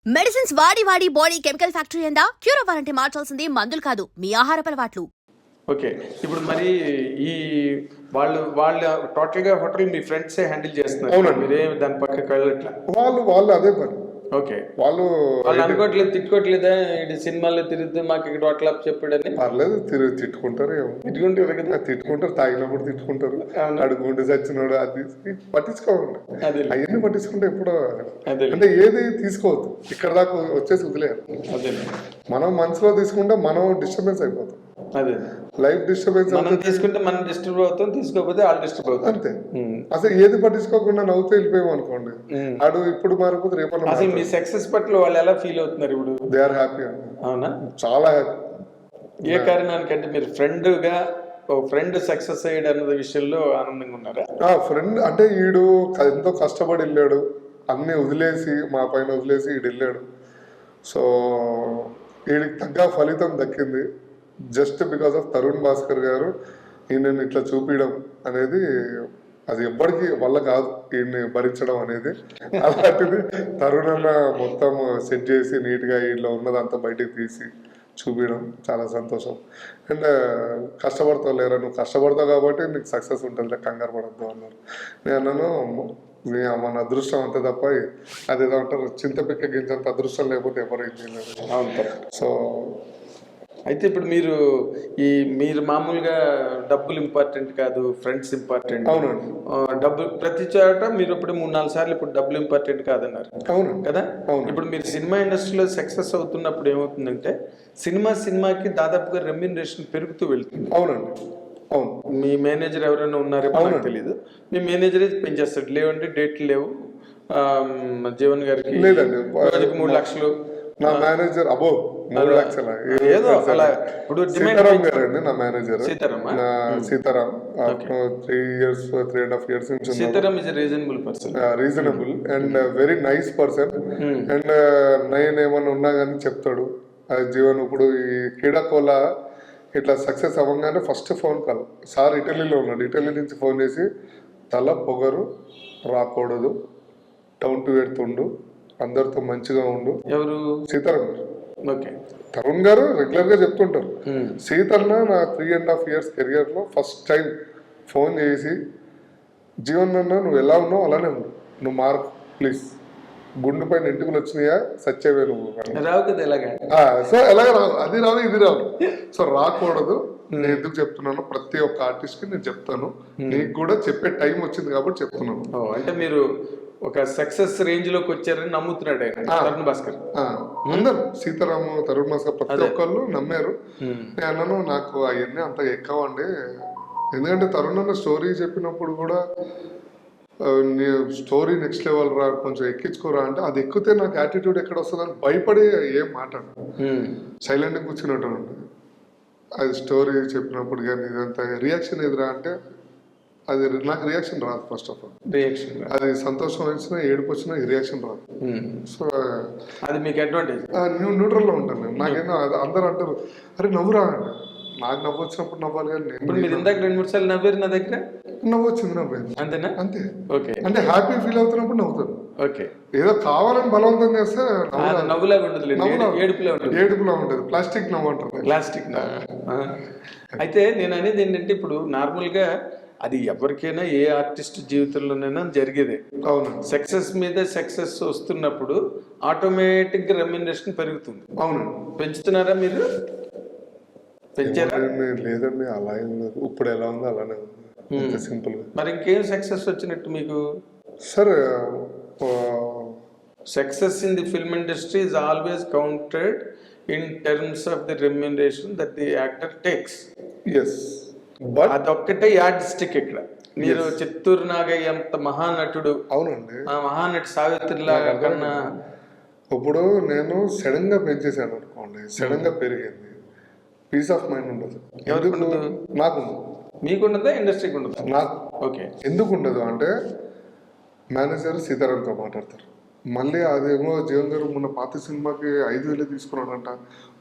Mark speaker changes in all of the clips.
Speaker 1: Medicines వాడి వాడి body chemical factory అయిందా? క్యూర్ అవ్వాలంటే మార్చాల్సింది మందులు కాదు, మీ ఆహారపు అలవాట్లు.
Speaker 2: ఓకే. ఇప్పుడు మరి ఈ వాళ్ళు టోటల్‌గా హోటల్ మీ ఫ్రెండ్సే హ్యాండిల్ చేస్తున్నారు.
Speaker 3: అవునండి.
Speaker 2: మీరేమి దాని పక్కకి వెళ్ళట్లా.
Speaker 3: వాళ్ళు అదే పని.
Speaker 2: ఓకే.
Speaker 3: వాళ్ళు
Speaker 2: అనుకోవట్లేదు, తిట్టుకోవట్లేదా? ఇది సినిమాల్లో తిరుగుతూ మాకు ఇక్కడ హోటల్ చెప్పాడని.
Speaker 3: పర్లేదు తిట్టుకుంటారు ఏమో.
Speaker 2: తిట్టుకుంటారు కదా.
Speaker 3: తిట్టుకుంటారు, తాగినప్పుడు తిట్టుకుంటారు.
Speaker 2: అవును.
Speaker 3: అడుగుండి చచ్చినోడు అది పట్టించుకోవండి.
Speaker 2: అదే.
Speaker 3: అవన్నీ పట్టించుకుంటే ఎప్పుడో
Speaker 2: అదే.
Speaker 3: అంటే ఏది తీసుకోవద్దు, ఇక్కడ దాకా వచ్చేసి వదిలేయాలి.
Speaker 2: అదే.
Speaker 3: మనం మనసులో తీసుకుంటే మనం డిస్టర్బెన్స్ అయిపోతాం.
Speaker 2: అదే.
Speaker 3: లైఫ్ డిస్టర్బెన్స్
Speaker 2: మనం తీసుకుంటే మనం డిస్టర్బ్ అవుతాం, తీసుకోకపోతే వాళ్ళు డిస్టర్బ్ అవుతాం.
Speaker 3: అంతే. అసలు ఏది పట్టించుకోకుండా నవ్వుతూ వెళ్ళిపోయాం అనుకోండి, అడు ఇప్పుడు మారిపోతే రేపన్నా.
Speaker 2: అసలు మీ సక్సెస్ పట్ల వాళ్ళు ఎలా ఫీల్ అవుతున్నారు ఇప్పుడు?
Speaker 3: దే ఆర్ హ్యాపీ అండి.
Speaker 2: అవునా?
Speaker 3: చాలా హ్యాపీ.
Speaker 2: ఏ కారణానికంటే మీరు ఫ్రెండ్ సక్సెస్ అయ్యాడు అన్న విషయంలో ఆనందంగా ఉన్నారా?
Speaker 3: ఫ్రెండ్ అంటే ఈడు ఎంతో కష్టపడి వెళ్ళాడు, అన్ని వదిలేసి మా పైన వదిలేసి ఈడు వెళ్ళాడు. సో వీడికి తగ్గ ఫలితం దక్కింది just because of Tarun Bhaskar గారు ఈయనని ఇట్లా చూపించడం అనేది. అది ఎవ్వరికి వల్ల కాదు ఈయన్ని భరించడం అనేది. అలాంటిది తరుణ్ అన్న మొత్తం సెట్ చేసి నీట్గా వీళ్ళలో ఉన్నదంతా బయటికి తీసి చూపించడం చాలా సంతోషం. అండ్ కష్టపడతావు లేరా, నువ్వు కష్టపడతావు కాబట్టి నీకు సక్సెస్ ఉంటుంది, కంగారు పడద్దు అన్నారు. నేను అన్నాను మన అదృష్టం అంతే తప్ప అదేదో అంటారు చింతపిక్క గింజంత అదృష్టం లేకపోతే ఎవరు ఏం చేయలేరు.
Speaker 2: అవును.
Speaker 3: సో
Speaker 2: అయితే ఇప్పుడు మీరు మామూలుగా డబ్బులు ఇంపార్టెంట్ కాదు, ఫ్రెండ్స్ ఇంపార్టెంట్.
Speaker 3: అవునండి.
Speaker 2: డబ్బు ప్రతి చోట మీరు ఇప్పుడు 3-4 సార్లు ఇప్పుడు డబ్బులు ఇంపార్టెంట్ కాదన్నారు.
Speaker 3: అవును
Speaker 2: కదా.
Speaker 3: అవును.
Speaker 2: ఇప్పుడు మీరు సినిమా ఇండస్ట్రీలో సక్సెస్ అవుతున్నప్పుడు ఏమవుతుందంటే సినిమాకి దాదాపుగా రెమ్యూనరేషన్ పెరుగుతూ వెళ్తుంది.
Speaker 3: అవునండి. అవును.
Speaker 2: మీ మేనేజర్ ఎవరైనా ఉన్నారేమో నాకు తెలీదు, మీ మేనేజరే పెంచేస్తాడు. లేవంటే డేట్లు లేవు జీవన్ గారికి,
Speaker 3: లేదండి,
Speaker 2: రోజుకి 3 లక్షలు.
Speaker 3: నా మేనేజర్ అబో 3 లక్షల
Speaker 2: ఏదో అలా. ఇప్పుడు
Speaker 3: సీతారాం గారు అండి నా మేనేజర్. సీతారాం 3.5 years నుంచి
Speaker 2: Sitaram is reasonable person,
Speaker 3: reasonable and very nice person. And నేనేమన్నా ఉన్నా కానీ చెప్తాడు. జీవన్ ఇప్పుడు ఈ క్రీడాకోల ఇట్లా సక్సెస్ అవ్వగానే ఫస్ట్ ఫోన్ కాల్, సార్ ఇటలీలో ఉన్నాడు, ఇటలీ నుంచి ఫోన్ చేసి తల పొగరు రాకూడదు, డౌన్ టు ఎర్త్ ఉండు, అందరితో మంచిగా ఉండు.
Speaker 2: ఎవరు?
Speaker 3: సీతారాం గారు.
Speaker 2: ఓకే.
Speaker 3: తరుణ్ గారు రెగ్యులర్ గా చెప్తుంటారు. సీతన్న నా 3.5 years కెరియర్ లో ఫస్ట్ టైం ఫోన్ చేసి జీవన్ అన్న నువ్వు ఎలా ఉన్నావు అలానే ఉండు, నువ్వు మార్క్ ప్లీజ్, గుండె పైన ఎంటుకలు వచ్చినాయా సచ్చేవే నువ్వు.
Speaker 2: రావు కదా ఎలాగా.
Speaker 3: సో ఎలాగ రావు, అది రావు ఇది రావు. సో రాకూడదు. నేను ఎందుకు చెప్తున్నాను, ప్రతి ఒక్క ఆర్టిస్ట్ కి నేను చెప్తాను, నీకు కూడా చెప్పే టైం వచ్చింది కాబట్టి చెప్తున్నాను.
Speaker 2: అంటే మీరు ఒక సక్సెస్ రేంజ్ లోకి వచ్చారని నమ్ముతున్నాడు తరుణ్ భాస్కర్.
Speaker 3: అందరు సీతారాము తరుణ్ భాస్కర్ ప్రతి ఒక్కళ్ళు నమ్మారు. నేను అన్నాను నాకు అవన్నీ అంత ఎక్కువండి, ఎందుకంటే తరుణ్ అన్న స్టోరీ చెప్పినప్పుడు కూడా నీ స్టోరీ నెక్స్ట్ లెవెల్ రా, కొంచెం ఎక్కించుకోరా అంటే అది ఎక్కితే నాకు యాటిట్యూడ్ ఎక్కడ వస్తుందని భయపడి ఏం మాట్లాడు, సైలెంట్ కూర్చున్నట్టు ఉంటుంది. అది స్టోరీ చెప్పినప్పుడు కానీ ఇదంతా రియాక్షన్ ఎదురా అంటే అది నాకు రియాక్షన్ రాదు. ఫస్ట్ ఆఫ్ ఆల్
Speaker 2: రియాక్షన్
Speaker 3: అది సంతోషం వచ్చినా ఏడుపు వచ్చినా రియాక్షన్ రాదు. సో
Speaker 2: అది మీకు అడ్వాంటేజ్.
Speaker 3: న్యూట్రల్ లో ఉంటాను నేను. నాకేమో అందరూ అంటారు అరే నవ్వురా అంటే, నాకు నవ్వు వచ్చినప్పుడు నవ్వాలి కానీ
Speaker 2: మీరు ఇందాక 2-3 సార్లు నవ్వారు నా దగ్గర,
Speaker 3: నవ్వు వచ్చింది నవ్వేది
Speaker 2: అంతేనా?
Speaker 3: అంతే.
Speaker 2: ఓకే.
Speaker 3: అంటే హ్యాపీ ఫీల్ అవుతున్నప్పుడు నవ్వుతాను.
Speaker 2: ఓకే.
Speaker 3: ఏదో కావాలని బలవంతం చేస్తే
Speaker 2: నవ్వులాగా ఉండదు,
Speaker 3: ఏడుపులా ఉంటుంది. ప్లాస్టిక్ నవ్వు అంటారు,
Speaker 2: ప్లాస్టిక్. అయితే నేను అనేది ఏంటంటే ఇప్పుడు నార్మల్గా అది ఎవరికైనా ఏ ఆర్టిస్ట్ జీవితంలోనైనా జరిగేదే.
Speaker 3: అవును.
Speaker 2: సక్సెస్ మీద సక్సెస్ వస్తున్నప్పుడు ఆటోమేటిక్గా రెమ్యూనరేషన్ పెరుగుతుంది.
Speaker 3: అవును.
Speaker 2: పెంచుతున్నారా మీరు? పెంచారా?
Speaker 3: లేదండి, అలా ఏం లేదు. ఇప్పుడు ఎలా ఉందో అలానే ఉంది, సింపుల్ గా.
Speaker 2: మరి ఇంకేం సక్సెస్ వచ్చినట్టు మీకు?
Speaker 3: Sir
Speaker 2: success in the film industry is always counted in terms of the remuneration that the actor takes.
Speaker 3: yes but
Speaker 2: అదొక్కటే యాడ్ స్టిక్ ఇక్కడ. మీరు చిత్తూరు నాగయ్య అంత మహానటుడు.
Speaker 3: అవునండి.
Speaker 2: ఆ మహానటి సావిత్రిలాగా కన్నా
Speaker 3: ఇప్పుడు నేను సడన్ గా పెంచేసాను అనుకోండి, సడన్ గా పెరిగింది, పీస్ ఆఫ్ మైండ్ ఉండదు.
Speaker 2: ఎవరికి ఉండదు?
Speaker 3: నాకు.
Speaker 2: మీకుండదా, ఇండస్ట్రీకి ఉండదా?
Speaker 3: నాకు.
Speaker 2: ఓకే.
Speaker 3: ఎందుకు ఉండదు అంటే మేనేజర్ సీతారాంతో మాట్లాడతారు, మళ్ళీ అదేమో జీవన్ గారు మొన్న పాత సినిమాకి 5,000 తీసుకున్నాడంట,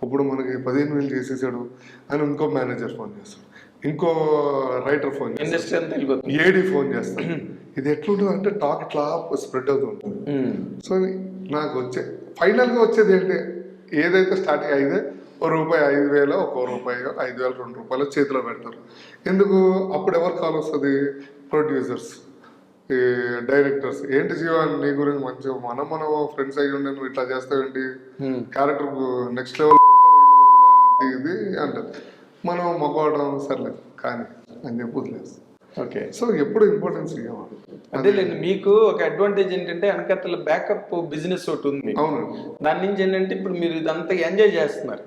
Speaker 3: ఇప్పుడు మనకి 15,000 చేసేసాడు అని ఇంకో మేనేజర్ ఫోన్ చేస్తాడు, ఇంకో రైటర్ ఫోన్ చేస్తాడు, ఏడీ ఫోన్ చేస్తాడు. ఇది ఎట్లుంటుంది అంటే టాక్ ఇట్లా స్ప్రెడ్ అవుతూ ఉంటుంది. సో నాకు వచ్చే ఫైనల్గా వచ్చేది ఏంటి, ఏదైతే స్టార్టింగ్ అయిందే ₹1 5,000 ₹1 5,000 ₹2 చేతిలో పెడతారు. ఎందుకు అప్పుడు ఎవరు కాల్ వస్తుంది? ప్రొడ్యూసర్స్, ఈ డైరెక్టర్స్. ఏంటి జీవా నీ గురించి మంచిగా మనం ఫ్రెండ్స్ అయ్యి ఉండే నువ్వు ఇట్లా చేస్తావేంటి, క్యారెక్టర్ నెక్స్ట్ లెవెల్ ఇది అంటారు. మనం మొక్కవడం సర్లేదు కానీ అని చెప్పి వదిలేస్తాం.
Speaker 2: ఓకే.
Speaker 3: సో ఎప్పుడు ఇంపార్టెన్స్ ఇవ్వాలి.
Speaker 2: అదేలేండి, మీకు ఒక అడ్వాంటేజ్ ఏంటంటే వెనకతల బ్యాకప్ బిజినెస్ ఒకటి ఉంది.
Speaker 3: అవునండి.
Speaker 2: దాని నుంచి ఏంటంటే ఇప్పుడు మీరు ఇదంతా ఎంజాయ్ చేస్తున్నారు.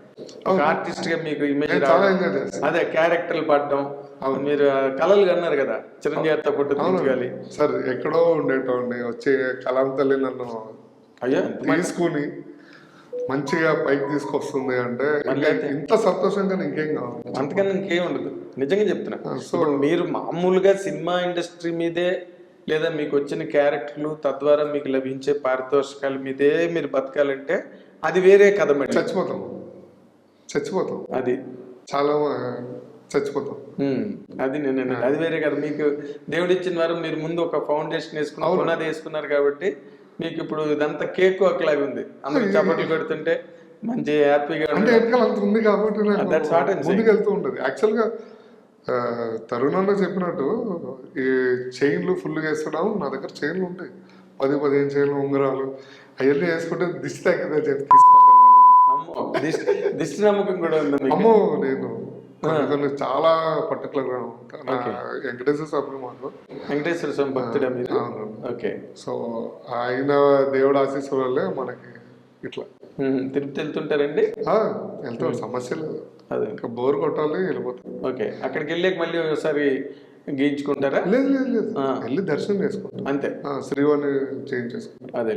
Speaker 2: ఒక ఆర్టిస్ట్ గా మీకు ఇమేజ్
Speaker 3: చాలా ఎంజాయ్ చేస్తాను.
Speaker 2: అదే క్యారెక్టర్లు పడడం, మీరు కళలు కన్నారు కదా చిరంజీవితో పుట్టు తీర్చుకోవాలి.
Speaker 3: సార్ ఎక్కడో ఉండేటోండి, వచ్చే కళాం తల్లి నన్ను
Speaker 2: అయ్యో
Speaker 3: తీసుకుని మంచిగా పైకి తీసుకొస్తుంది అంటే ఇంత సంతోషంగా ఇంకేం కావాలి.
Speaker 2: అంతకన్నా ఇంకేం ఉండదు, నిజంగా చెప్తున్నా. సో మీరు మామూలుగా సినిమా ఇండస్ట్రీ మీదే లేదా మీకు వచ్చిన క్యారెక్టర్లు తద్వారా మీకు లభించే పారితోషికాల మీదే మీరు బతకాలంటే అది వేరే కథ మేడం.
Speaker 3: చచ్చిపోతాం
Speaker 2: అది
Speaker 3: చాలా చచ్చిపోతాం.
Speaker 2: అది నేను అది వేరే కదా. మీకు దేవుడు ఇచ్చిన వారు మీరు ముందు ఒక ఫౌండేషన్ వేసుకున్నారు, పునాది వేసుకున్నారు కాబట్టి మీకు ఇప్పుడు ఇదంతా కేక్ ఒకలాగా ఉంది. అందరూ చప్పట్లు కొడుతుంటే మంచి హ్యాపీగా
Speaker 3: అంటే వెనకాల అంత ఉంది కాబట్టి ముందుకు వెళ్తూ ఉంటుంది. యాక్చువల్గా తరుణ్ అన్న చెప్పినట్టు ఈ చైన్లు ఫుల్గా వేస్తున్నాము. నా దగ్గర చైన్లు ఉంటాయి, 10-15 చైన్లు, ఉంగరాలు అవన్నీ వేసుకుంటే దిష్టి తగ్గిందని చెప్పి
Speaker 2: దిష్టి నమ్మకం కూడా ఉంది.
Speaker 3: అమ్మో నేను కొన్ని చాలా పర్టికులర్గా ఉంటాను. వెంకటేశ్వర స్వామి మాకు
Speaker 2: వెంకటేశ్వర స్వామి భక్తుడా మీరు? ఓకే.
Speaker 3: సో ఆయన దేవుడు ఆశీస్సుల వల్లే మనకి ఇట్లా
Speaker 2: తిరుపతి వెళ్తుంటారండి?
Speaker 3: వెళ్తాం, సమస్య లేదు.
Speaker 2: అదే
Speaker 3: ఇంకా బోర్ కొట్టాలి వెళ్ళిపోతాం.
Speaker 2: ఓకే. అక్కడికి వెళ్ళాక మళ్ళీ ఒకసారి గీయించుకుంటారా?
Speaker 3: లేదు వెళ్ళి దర్శనం చేసుకుంటాం
Speaker 2: అంతే,
Speaker 3: శ్రీవాణి చేంజ్ చేసుకుంటాం.
Speaker 2: అదే,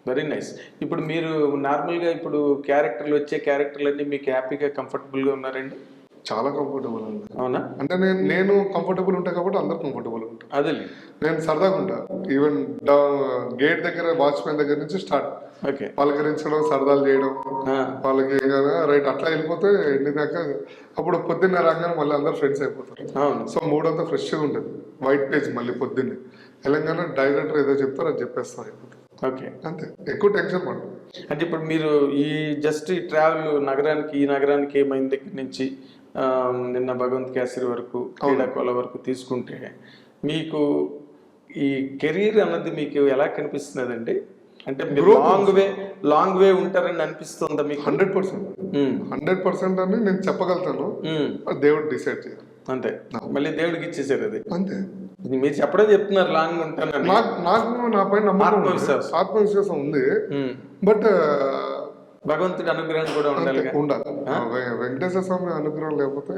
Speaker 2: వెరీ నైస్. ఇప్పుడు మీరు నార్మల్గా ఇప్పుడు క్యారెక్టర్లు వచ్చే క్యారెక్టర్లన్నీ మీకు హ్యాపీగా కంఫర్టబుల్గా ఉన్నారండి?
Speaker 3: చాలా కంఫర్టబుల్ అండి.
Speaker 2: అవునా?
Speaker 3: అంటే నేను కంఫర్టబుల్ ఉంటాను కాబట్టి అందరు కంఫర్టబుల్ ఉంటారు.
Speaker 2: అదే,
Speaker 3: నేను సరదాగా ఉంటా. ఈవెన్ గేట్ దగ్గర వాచ్మెన్ దగ్గర నుంచి స్టార్ట్
Speaker 2: ఓకే,
Speaker 3: పలకరించడం, సరదాలు చేయడం, వాళ్ళకి రైట్ అట్లా వెళ్ళిపోతే ఎండినాక అప్పుడు పొద్దున్నే రాగానే మళ్ళీ అందరు ఫ్రెండ్స్ అయిపోతారు. సో మూడంతా ఫ్రెష్గా ఉంటుంది. వైట్ పేజ్ మళ్ళీ పొద్దున్నే తెలంగాణ డైరెక్టర్ ఏదో చెప్తారో అది చెప్పేస్తాం, అయిపోతుంది.
Speaker 2: ఓకే,
Speaker 3: అంతే, ఎక్కువ టెన్షన్ పడదు.
Speaker 2: అంటే ఇప్పుడు మీరు ఈ జస్ట్ ఈ ట్రావెల్ నగరానికి ఈ నగరానికి ఏమైంది దగ్గర నుంచి నిన్న భగవంత్ కేసరి వరకు, క్రీడాకోల వరకు తీసుకుంటే మీకు ఈ కెరీర్ అన్నది మీకు ఎలా కనిపిస్తున్నదండి? అంటే మీరు లాంగ్ వే ఉంటారని అనిపిస్తుందా మీకు?
Speaker 3: 100% అని నేను చెప్పగలుగుతాను. దేవుడు డిసైడ్ చేయాలి
Speaker 2: అంతే. మళ్ళీ దేవుడికి ఇచ్చేసారు అది
Speaker 3: అంతే.
Speaker 2: మీరు చెప్పడం చెప్తున్నారు లాంగ్ ఉంటాను.
Speaker 3: నాకు నా పైన ఆత్మవిశ్వాసం ఉంది. బట్
Speaker 2: భగవంతుడి అనుగ్రహం కూడా ఉండాలి.
Speaker 3: వెంకటేశ్వర స్వామి అనుగ్రహం లేకపోతే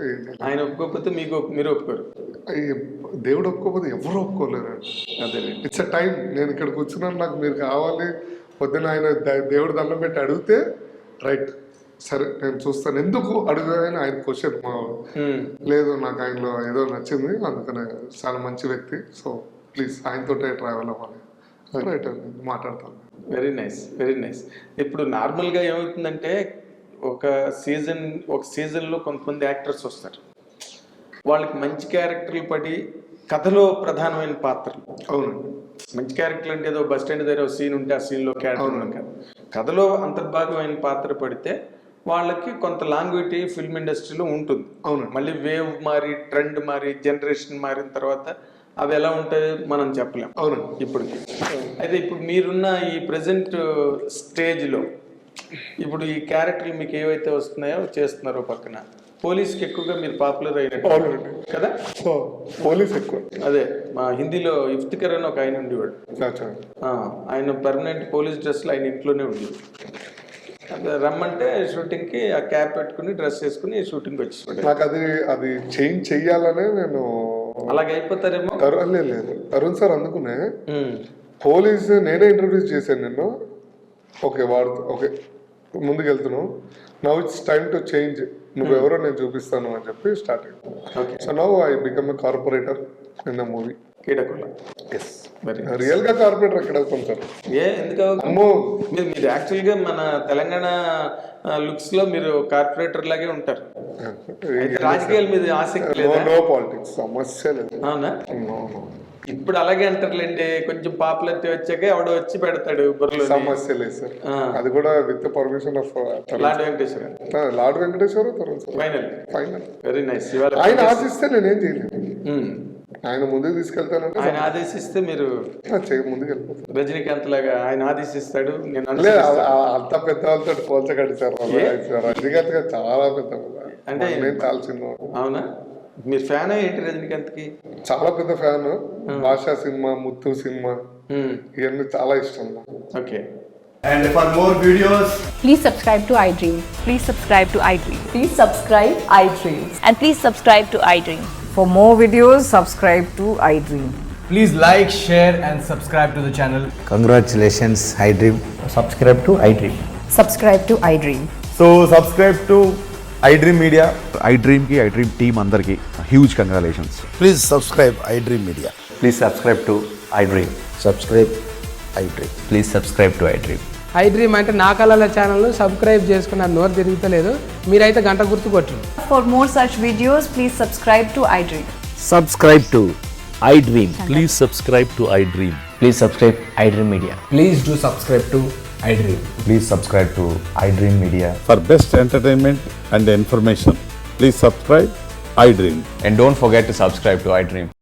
Speaker 2: ఆయన ఒప్పుకోకపోతే మీరు ఒప్పుకోరు.
Speaker 3: దేవుడు ఒప్పుకోకపోతే ఎవరు ఒప్పుకోలేరు.
Speaker 2: అదే,
Speaker 3: ఇట్స్ అ టైం. నేను ఇక్కడ కూర్చున్నాను, నాకు మీరు కావాలి, పొద్దున ఆయన దేవుడు దండం పెట్టి అడిగితే రైట్ సరే నేను చూస్తాను. ఎందుకు అడుగుని ఆయన క్వశ్చన్ లేదు, నాకు ఆయనలో ఏదో నచ్చింది, అందుకనే చాలా మంచి వ్యక్తి, సో ప్లీజ్ ఆయనతోటే ట్రావెల్ అవ్వాలి, రైట్ మాట్లాడతాను.
Speaker 2: Very nice. ఇప్పుడు నార్మల్గా ఏమవుతుందంటే ఒక సీజన్లో కొంతమంది యాక్టర్స్ వస్తారు, వాళ్ళకి మంచి క్యారెక్టర్లు పడి కథలో ప్రధానమైన పాత్రలు.
Speaker 3: అవునండి.
Speaker 2: మంచి క్యారెక్టర్లు అంటే ఏదో బస్ స్టాండ్ దగ్గర ఒక సీన్ ఉంటే ఆ సీన్లో క్యారెక్టర్ కాదు, కథలో అంతర్భాగమైన పాత్ర పడితే వాళ్ళకి కొంత లాంగ్వేజ్ ఫిల్మ్ ఇండస్ట్రీలో ఉంటుంది.
Speaker 3: అవును.
Speaker 2: మళ్ళీ వేవ్ మారి, ట్రెండ్ మారి, జనరేషన్ మారిన తర్వాత అవి ఎలా ఉంటాయో మనం చెప్పలేం.
Speaker 3: అవును.
Speaker 2: ఇప్పటికి అయితే ఇప్పుడు మీరున్న ఈ ప్రజెంట్ స్టేజ్లో ఇప్పుడు ఈ క్యారెక్టర్లు మీకు ఏవైతే వస్తున్నాయో చేస్తున్నారో, పక్కన పోలీస్కి ఎక్కువగా మీరు పాపులర్ అయినట్టు కదా.
Speaker 3: పోలీస్ ఎక్కువ.
Speaker 2: అదే, మా హిందీలో ఇఫ్తికర్ అని ఒక ఆయన ఉండేవాడు. ఆయన పర్మనెంట్ పోలీస్ డ్రెస్లో ఆయన ఇంట్లోనే ఉండేది. రమ్మంటే షూటింగ్కి ఆ క్యాప్ పెట్టుకుని డ్రెస్ వేసుకుని షూటింగ్ వచ్చి
Speaker 3: నాకు అది చేంజ్ చెయ్యాలనే నేను
Speaker 2: అలాగే అయిపోతారేమో.
Speaker 3: లేదు తరుణ్ సార్ అందుకునే పోలీస్ నేనే ఇంట్రొడ్యూస్ చేశాను నిన్ను. ఓకే ఓకే ముందుకు వెళ్తున్నావు, now it's time to change, నువ్వెవరో నేను చూపిస్తాను అని చెప్పి స్టార్ట్ అయ్యింది. So now I become a corporator in the movie
Speaker 2: క్రీడాకోల.
Speaker 3: రియల్ గా కార్పొరేటర్ ఎక్కడ అవుతాం సార్?
Speaker 2: ఎందుకు మీరు యాక్చువల్గా మన తెలంగాణ లుక్స్ లో మీరు కార్పొరేటర్ లాగే ఉంటారు. రాజకీయాల మీద ఆసక్తి లేదు?
Speaker 3: నో పాలిటిక్స్, సమస్య లేదు.
Speaker 2: అవునా? ఇప్పుడు అలాగే అంటారులేండి, కొంచెం పాపులారిటీ వచ్చాక ఎవడో వచ్చి పెడతాడు బుర్రలో.
Speaker 3: సమస్య లేదు సార్, అది కూడా with permission of
Speaker 2: lord Venkateswara
Speaker 3: lord Venkateswara Tarun sir.
Speaker 2: Final
Speaker 3: final
Speaker 2: very nice. ఇవాళ
Speaker 3: ఆయన ఆశిస్తే నేనేం చేయలేదు,
Speaker 2: ఉమ్.
Speaker 3: ఆయన ముందుకు తీసుకెళ్తానంటే
Speaker 2: ఆయన ఆదేశిస్తే మీరు
Speaker 3: ముందుకు వెళ్ళిపోతాను.
Speaker 2: రజనీకాంత్ లాగా ఆయన ఆదేశిస్తాడు, నేను
Speaker 3: లేదు
Speaker 2: అనుసరిస్తాను.
Speaker 3: అంత పెద్ద వాళ్ళతో పోల్చకండి సార్. రజనీకాంత్ గారు చాలా పెద్ద
Speaker 2: అంటే
Speaker 3: నేను చాలా చిన్న.
Speaker 2: అవునా, మీరు ఫ్యాన్ ఏంటి రజనీకాంత్ కి?
Speaker 3: చాలా పెద్ద ఫ్యాన్. భాషా సినిమా, ముత్తు సినిమా ఇవన్నీ చాలా ఇష్టం.
Speaker 2: Okay.
Speaker 4: And for more videos,
Speaker 5: Please subscribe to iDream.
Speaker 6: Please subscribe to iDream.
Speaker 5: Please subscribe iDream.
Speaker 6: And please subscribe to iDream.
Speaker 5: For more videos, subscribe to iDream.
Speaker 4: please like, share, and subscribe to the channel.
Speaker 7: Congratulations, iDream.
Speaker 4: Subscribe to iDream.
Speaker 5: Subscribe to iDream.
Speaker 4: So subscribe to iDream Media.
Speaker 8: iDream की iDream team अंदर की huge congratulations.
Speaker 7: Please subscribe iDream Media.
Speaker 4: Please subscribe to iDream.
Speaker 7: Subscribe iDream.
Speaker 4: Please subscribe to iDream.
Speaker 9: I dream అంటే నా కళల channel subscribe చేసుకున్న నోరు తిరుగుతలేదు, మీరైతే గంట గుర్తు కొట్టండి.
Speaker 5: For more such videos, please subscribe to iDream.
Speaker 10: Subscribe to iDream. Please subscribe to iDream.
Speaker 4: Please subscribe iDream Media. Please do subscribe to iDream.
Speaker 8: Please subscribe to iDream Media.
Speaker 11: For best entertainment and information, please subscribe iDream.
Speaker 4: And don't forget to subscribe to iDream.